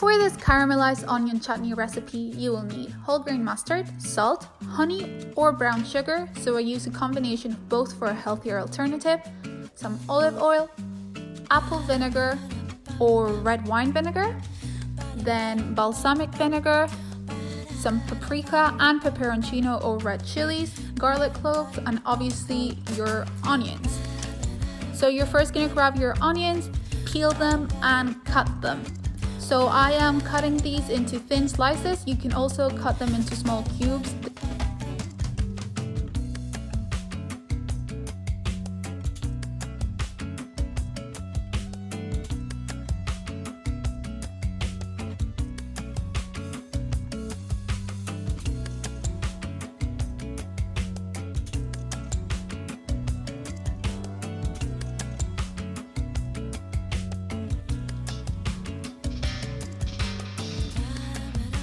For this caramelized onion chutney recipe, you will need whole grain mustard, salt, honey or brown sugar, so I use a combination of both for a healthier alternative, some olive oil, apple vinegar or red wine vinegar, then balsamic vinegar, some paprika and peperoncini or red chillies, garlic cloves, and obviously your onions. So you're first going to grab your onions, peel them and cut them. So I am cutting these into thin slices. You can also cut them into small cubes.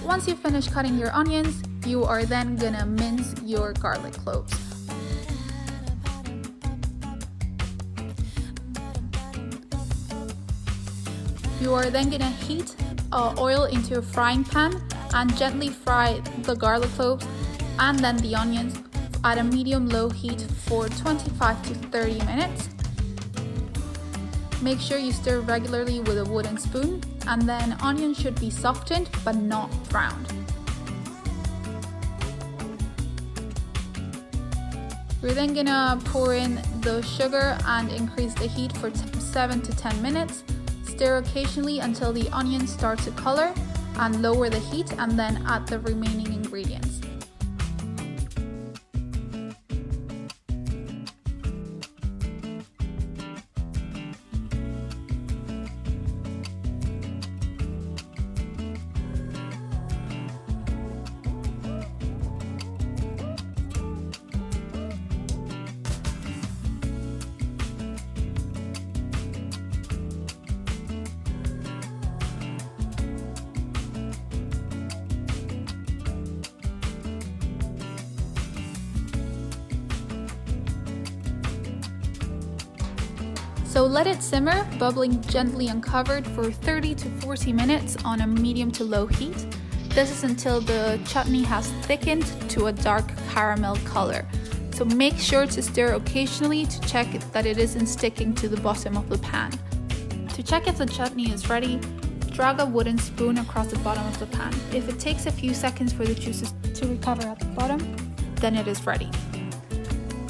Once you finish cutting your onions, you are then gonna mince your garlic cloves. You are then gonna heat oil into a frying pan and gently fry the garlic cloves and then the onions at a medium-low heat for 25 to 30 minutes. Make sure you stir regularly with a wooden spoon, and then onions should be softened but not browned. We're then gonna pour in the sugar and increase the heat for 7 to 10 minutes. Stir occasionally until the onions start to color and lower the heat, and then add the remaining ingredients. So let it simmer, bubbling gently uncovered for 30 to 40 minutes on a medium to low heat. This is until the chutney has thickened to a dark caramel color. So make sure to stir occasionally to check that it isn't sticking to the bottom of the pan. To check if the chutney is ready, drag a wooden spoon across the bottom of the pan. If it takes a few seconds for the juices to recover at the bottom, then it is ready.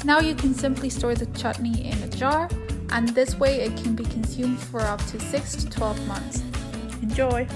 Now you can simply store the chutney in a jar, and this way it can be consumed for up to 6 to 12 months. Enjoy!